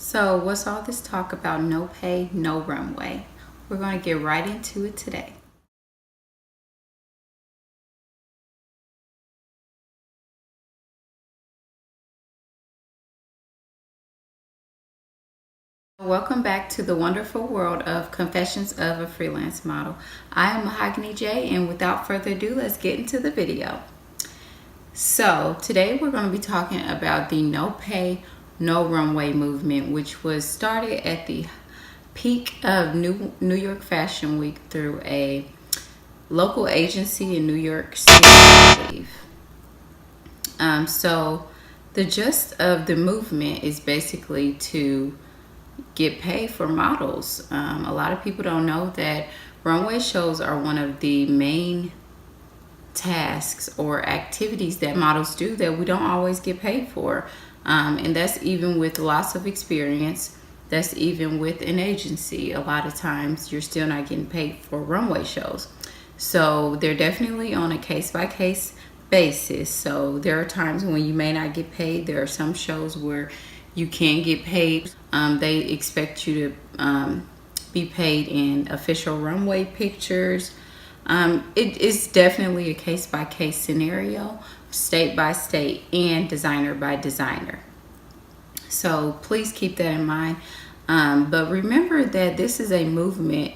So what's all this talk about no pay, no runway? We're going to get right into it today. Welcome back to the wonderful world of Confessions of a Freelance Model. I am Mahogany J, and without further ado, let's get into the video. So today we're going to be talking about the no pay, no runway movement, which was started at the peak of New York Fashion Week through a local agency in New York City, I believe. So the gist of the movement is basically to get paid for models. A lot of people don't know that runway shows are one of the main tasks or activities that models do that we don't always get paid for. And that's even with lots of experience. That's even with an agency. A lot of times you're still not getting paid for runway shows. So they're definitely on a case-by-case basis. So there are times when you may not get paid. There are some shows where you can get paid. They expect you to be paid in official runway pictures. It is definitely a case-by-case scenario, state by state, and designer by designer. So please keep that in mind. But remember that this is a movement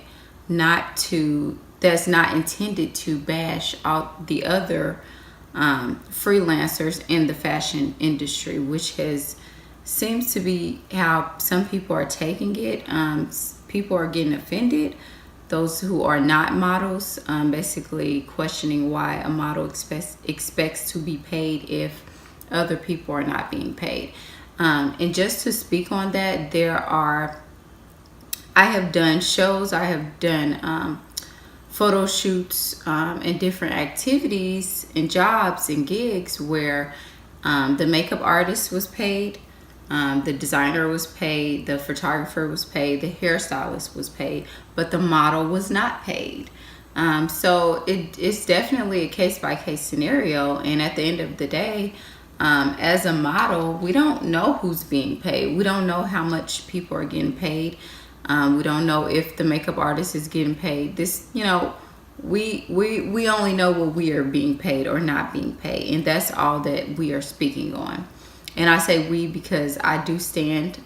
that's not intended to bash out the other freelancers in the fashion industry, which seems to be how some people are taking it. People are getting offended. Those who are not models, basically questioning why a model expects to be paid if other people are not being paid. And just to speak on that, I have done shows, I have done photo shoots and different activities and jobs and gigs where the makeup artist was paid, the designer was paid, the photographer was paid, the hairstylist was paid, but the model was not paid. So it's definitely a case-by-case scenario. And at the end of the day, as a model, we don't know who's being paid. We don't know how much people are getting paid. We don't know if the makeup artist is getting paid. We only know what we are being paid or not being paid, and that's all that we are speaking on. And I say we because I do stand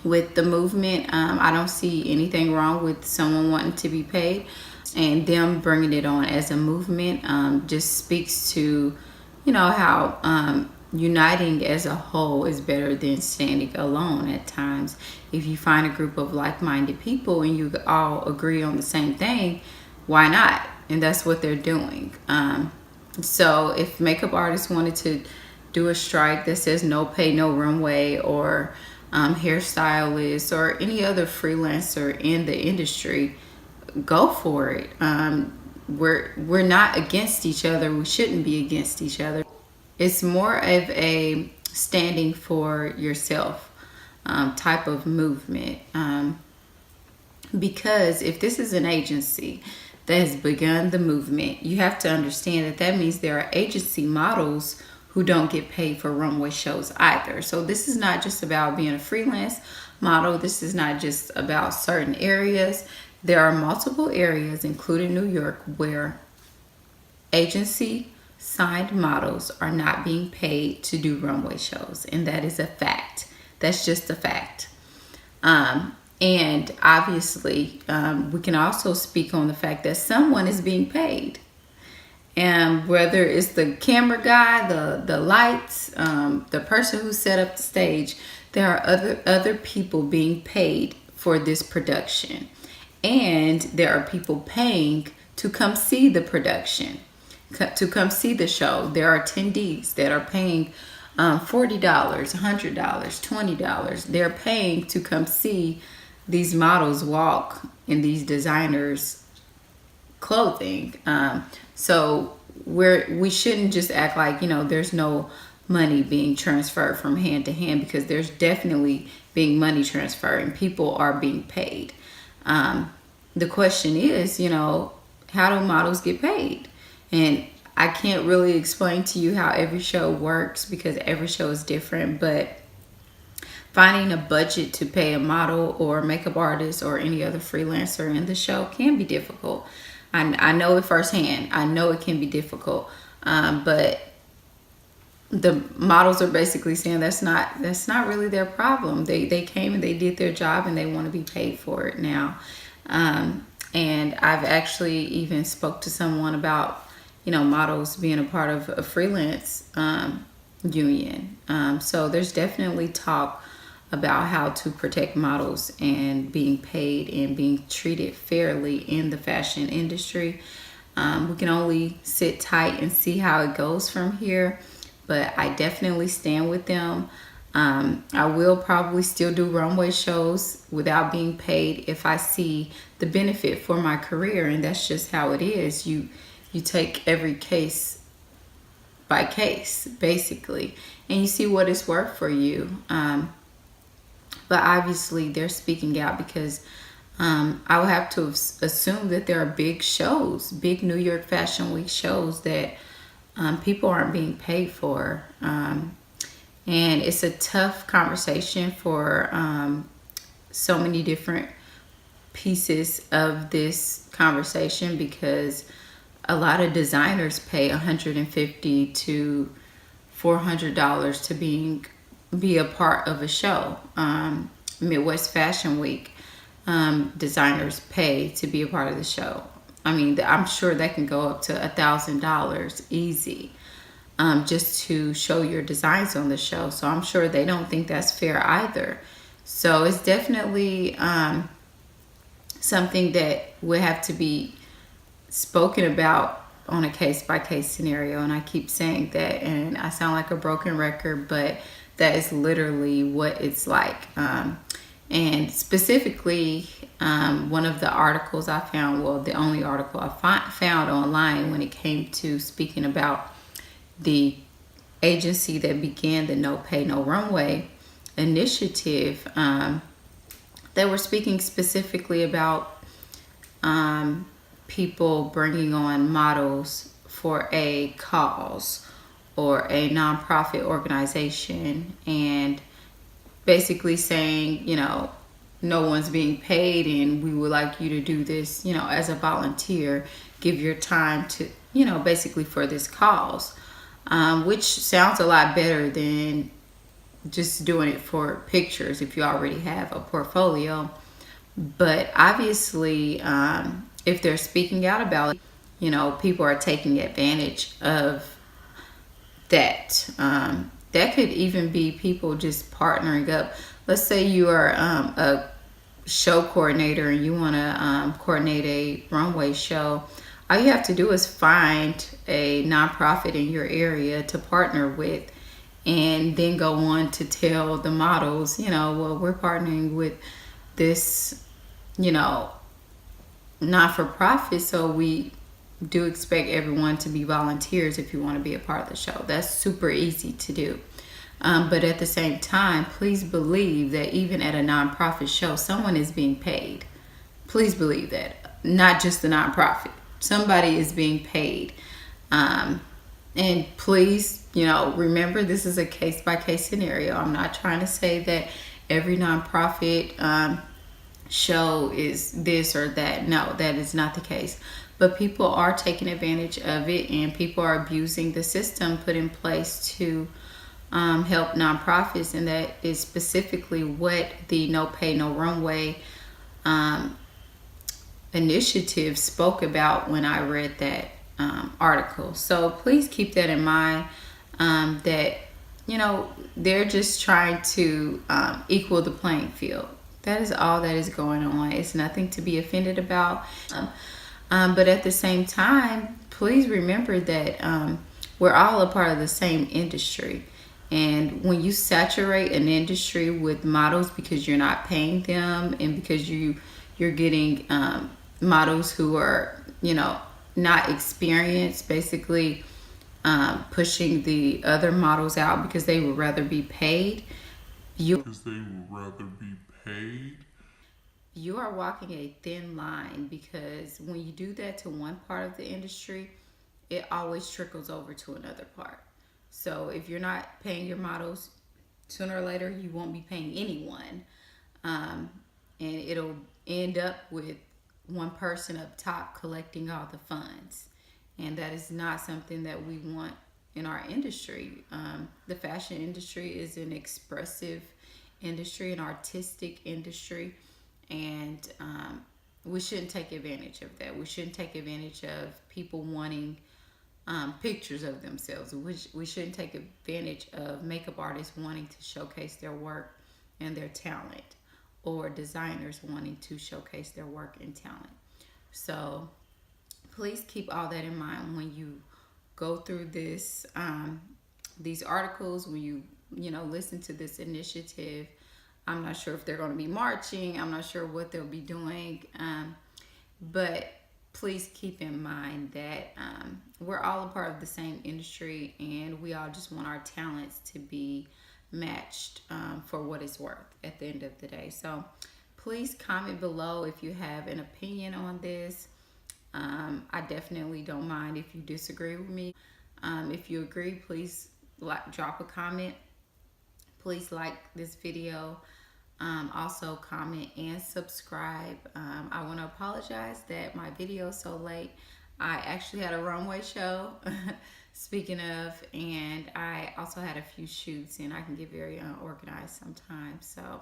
with the movement. I don't see anything wrong with someone wanting to be paid, and them bringing it on as a movement just speaks to, how uniting as a whole is better than standing alone at times. If you find a group of like-minded people and you all agree on the same thing, why not? And that's what they're doing. So if makeup artists wanted to do a strike that says no pay, no runway, or hairstylists or any other freelancer in the industry, go for it. We're not against each other. We shouldn't be against each other. It's more of a standing for yourself type of movement. Because if this is an agency that has begun the movement, you have to understand that means there are agency models who don't get paid for runway shows either. So this is not just about being a freelance model. This is not just about certain areas. There are multiple areas, including New York, where agency signed models are not being paid to do runway shows. And that is a fact. That's just a fact. And obviously, we can also speak on the fact that someone is being paid. And whether it's the camera guy, the lights, the person who set up the stage, there are other people being paid for this production. And there are people paying to come see the production, to come see the show. There are attendees that are paying $40, $100, $20. They're paying to come see these models walk in these designers' clothing. So we shouldn't just act like, there's no money being transferred from hand to hand, because there's definitely being money transfer and people are being paid. The question is, how do models get paid? And I can't really explain to you how every show works because every show is different, but finding a budget to pay a model or makeup artist or any other freelancer in the show can be difficult. I know it firsthand. I know it can be difficult, but the models are basically saying that's not really their problem. They came and they did their job and they want to be paid for it now. And I've actually even spoke to someone about, models being a part of a freelance union. So there's definitely talk about how to protect models and being paid and being treated fairly in the fashion industry. We can only sit tight and see how it goes from here, but I definitely stand with them. I will probably still do runway shows without being paid if I see the benefit for my career, and that's just how it is. You take every case by case, basically, and you see what it's worth for you. But obviously they're speaking out because I would have to assume that there are big shows, big New York Fashion Week shows that people aren't being paid for. And it's a tough conversation for so many different pieces of this conversation, because a lot of designers pay $150 to $400 to be a part of a show. Midwest Fashion Week, designers pay to be a part of the show. I mean, I'm sure that can go up to $1,000 easy, just to show your designs on the show. So I'm sure they don't think that's fair either. So it's definitely something that would have to be spoken about on a case-by-case scenario. And I keep saying that, and I sound like a broken record, but that is literally what it's like. And specifically, one of the articles I found, well, the only article I found online when it came to speaking about the agency that began the No Pay No Runway initiative, they were speaking specifically about people bringing on models for a cause or a nonprofit organization, and basically saying, no one's being paid and we would like you to do this, as a volunteer, give your time to, basically for this cause, which sounds a lot better than just doing it for pictures if you already have a portfolio. But obviously, if they're speaking out about it, people are taking advantage of that. That could even be people just partnering up. Let's say you are a show coordinator and you want to coordinate a runway show. All you have to do is find a nonprofit in your area to partner with, and then go on to tell the models, well, we're partnering with this, not-for-profit, so we do expect everyone to be volunteers if you want to be a part of the show. That's super easy to do. But at the same time, please believe that even at a nonprofit show, someone is being paid. Please believe that. Not just the nonprofit. Somebody is being paid. And please, remember, this is a case-by-case scenario. I'm not trying to say that every nonprofit show is this or that. No, that is not the case. But people are taking advantage of it, and people are abusing the system put in place to help nonprofits, and that is specifically what the No Pay No Runway initiative spoke about when I read that article. So please keep that in mind, that they're just trying to equal the playing field. That is all that is going on. It's nothing to be offended about. But at the same time, please remember that we're all a part of the same industry. And when you saturate an industry with models because you're not paying them, and because you're getting models who are, not experienced, basically pushing the other models out because they would rather be paid, you are walking a thin line, because when you do that to one part of the industry, it always trickles over to another part. So if you're not paying your models, sooner or later you won't be paying anyone, and it'll end up with one person up top collecting all the funds, and that is not something that we want in our industry. The fashion industry is an expressive industry, an artistic industry, and we shouldn't take advantage of that. We shouldn't take advantage of people wanting pictures of themselves. We shouldn't take advantage of makeup artists wanting to showcase their work and their talent, or designers wanting to showcase their work and talent. So please keep all that in mind when you go through this, these articles, when you listen to this initiative. I'm not sure if they're going to be marching. I'm not sure what they'll be doing, but please keep in mind that we're all a part of the same industry, and we all just want our talents to be matched for what it's worth at the end of the day. So please comment below if you have an opinion on this. I definitely don't mind if you disagree with me. If you agree, please drop a comment. Please like this video. Also comment and subscribe. I want to apologize that my video is so late. I actually had a runway show, speaking of, and I also had a few shoots, and I can get very unorganized sometimes. So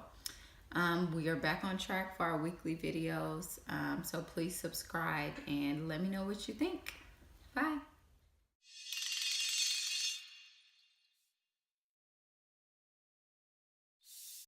we are back on track for our weekly videos. So please subscribe and let me know what you think. Bye.